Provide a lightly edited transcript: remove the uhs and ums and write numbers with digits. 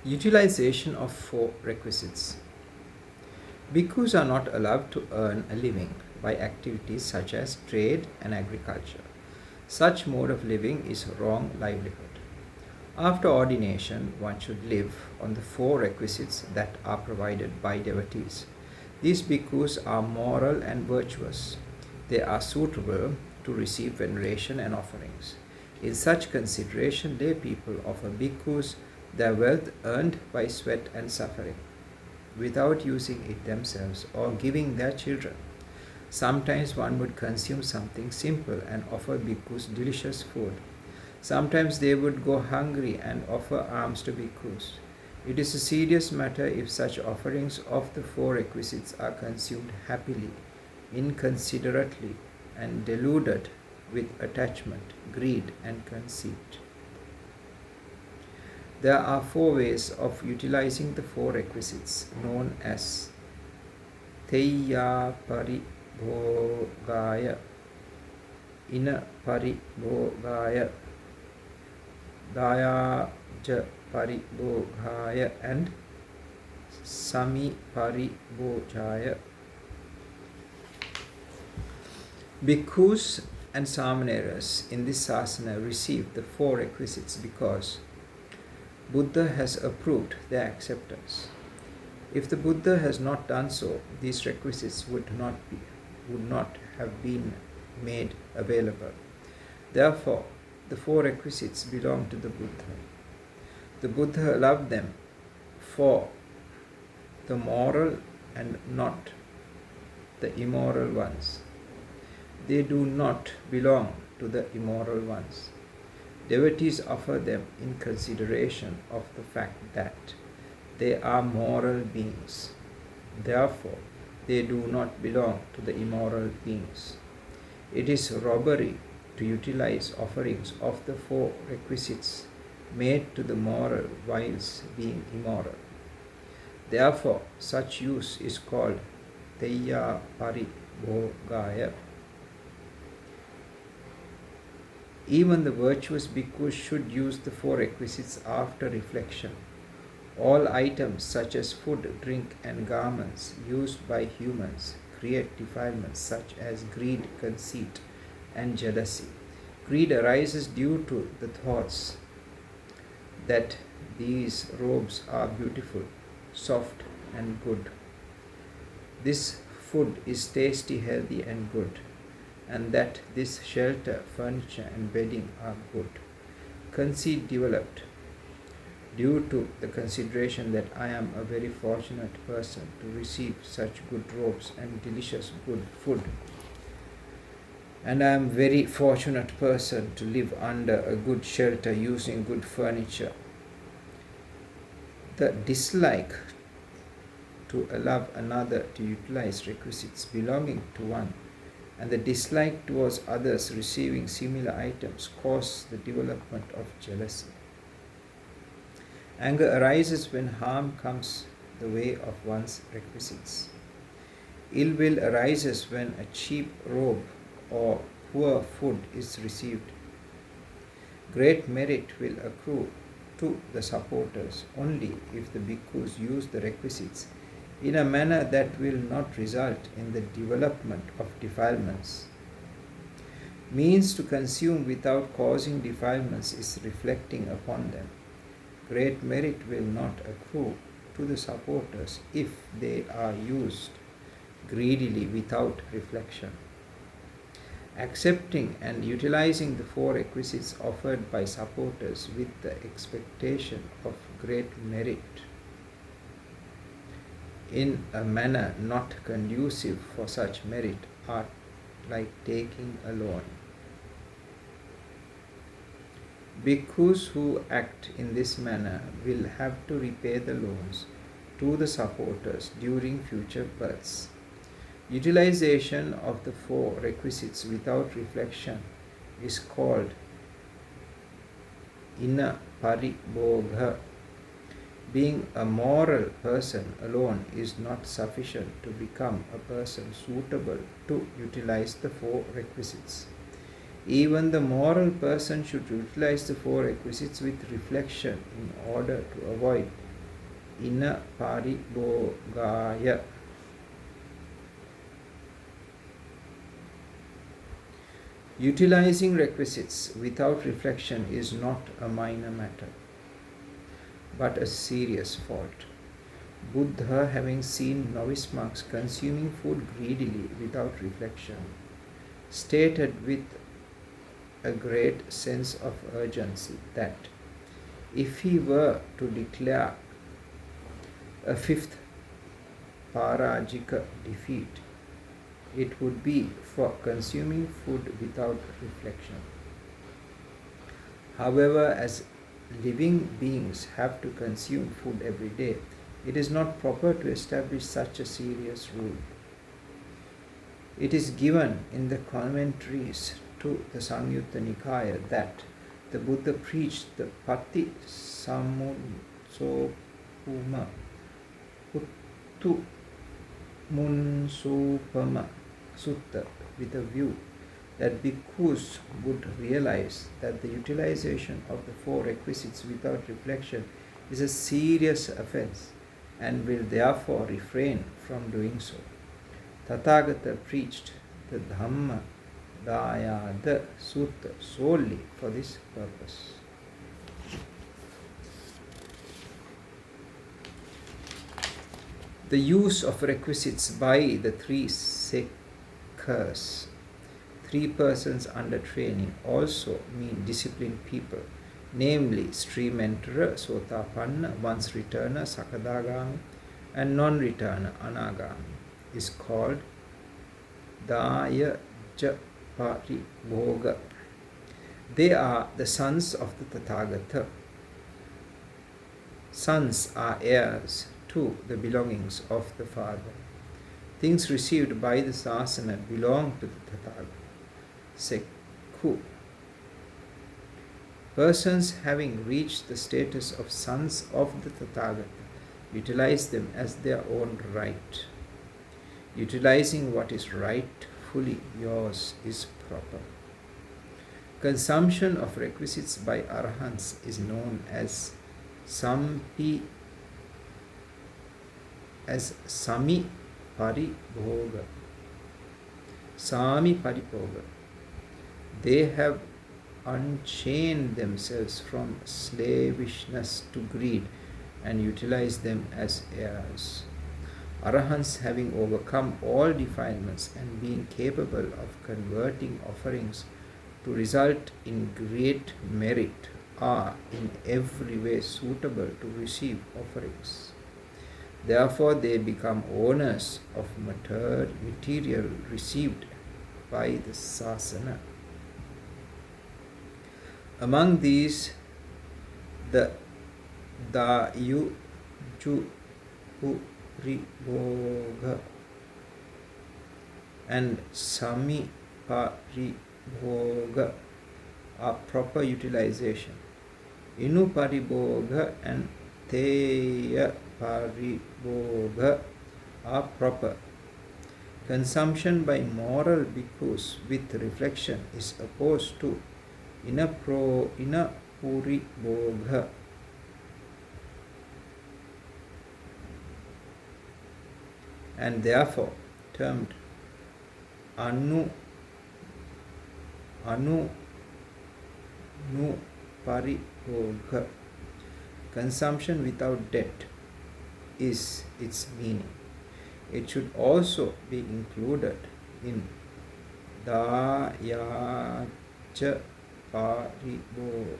Utilization of 4 requisites. Bhikkhus are not allowed to earn a living by activities such as trade and agriculture. Such mode of living is wrong livelihood. After ordination, one should live on the 4 requisites that are provided by devotees. These bhikkhus are moral and virtuous. They are suitable to receive veneration and offerings. In such consideration, lay people offer bhikkhus their wealth earned by sweat and suffering, without using it themselves or giving their children. Sometimes one would consume something simple and offer bhikkhus delicious food. Sometimes they would go hungry and offer alms to bhikkhus. It is a serious matter if such offerings of the 4 requisites are consumed happily, inconsiderately, and deluded with attachment, greed, and conceit. There are 4 ways of utilizing the 4 requisites, known as Theyya Paribhogaya, Ina Paribhogaya, Dayaja Paribhogaya, and Sami Paribhojaya. Bhikkhus and Samaneras in this sasana receive the 4 requisites because Buddha has approved their acceptance. If the Buddha has not done so, these requisites would not have been made available. Therefore, the 4 requisites belong to the Buddha. The Buddha allowed them for the moral and not the immoral ones. They do not belong to the immoral ones. Devotees offer them in consideration of the fact that they are moral beings. Therefore, they do not belong to the immoral beings. It is robbery to utilize offerings of the 4 requisites made to the moral whilst being immoral. Therefore, such use is called Theyya Paribhogaya. Even the virtuous bhikkhus should use the 4 requisites after reflection. All items such as food, drink, and garments used by humans create defilements such as greed, conceit, and jealousy. Greed arises due to the thoughts that these robes are beautiful, soft, and good. This food is tasty, healthy, and good, and that this shelter, furniture, and bedding are good. Conceit developed due to the consideration that I am a very fortunate person to receive such good robes and delicious good food, and I am very fortunate person to live under a good shelter using good furniture. The dislike to allow another to utilize requisites belonging to one and the dislike towards others receiving similar items cause the development of jealousy. Anger arises when harm comes the way of one's requisites. Ill will arises when a cheap robe or poor food is received. Great merit will accrue to the supporters only if the bhikkhus use the requisites in a manner that will not result in the development of defilements. Means to consume without causing defilements is reflecting upon them. Great merit will not accrue to the supporters if they are used greedily without reflection. Accepting and utilizing the 4 requisites offered by supporters with the expectation of great merit in a manner not conducive for such merit are like taking a loan. Bhikkhus who act in this manner will have to repay the loans to the supporters during future births. Utilization of the 4 requisites without reflection is called Ina Paribhogha. Being a moral person alone is not sufficient to become a person suitable to utilize the 4 requisites. Even the moral person should utilize the 4 requisites with reflection in order to avoid ina paribhogaya. Utilizing requisites without reflection is not a minor matter, but a serious fault. Buddha, having seen novice monks consuming food greedily without reflection, stated with a great sense of urgency that if he were to declare a fifth parajika defeat, it would be for consuming food without reflection. However, as living beings have to consume food every day, it is not proper to establish such a serious rule. It is given in the commentaries to the Samyutta Nikaya that the Buddha preached the Pati Samunsopuma Puttu Munsupama Sutta with a view that bhikkhus would realize that the utilization of the four requisites without reflection is a serious offense and will therefore refrain from doing so. Tathagata preached the Dhamma Dayada Sutta solely for this purpose. The use of requisites by the three sekhas, 3 persons under training, also mean disciplined people, namely stream enterer, sotapanna, once returner, sakadagami, and non-returner, anagami, is called daya paribhoga. They are the sons of the Tathagata. Sons are heirs to the belongings of the father. Things received by the Sasana belong to the Tathagata. Sekhu. Persons having reached the status of sons of the Tathagata utilize them as their own right. Utilizing what is rightfully yours is proper. Consumption of requisites by arahants is known as sami paribhoga. Sami paribhoga. They have unchained themselves from slavishness to greed and utilize them as heirs. Arahants, having overcome all defilements and being capable of converting offerings to result in great merit, are in every way suitable to receive offerings. Therefore, they become owners of material received by the Sasana. Among these, the Dayujuribhoga and Sami paribhoga are proper utilization. Inu paribhoga and Teya paribhoga are proper. Consumption by moral bhikkhus with reflection is opposed to inapuribhoga. And therefore termed anu paribhoga. Consumption without debt is its meaning. It should also be included in dayacha paribhoga.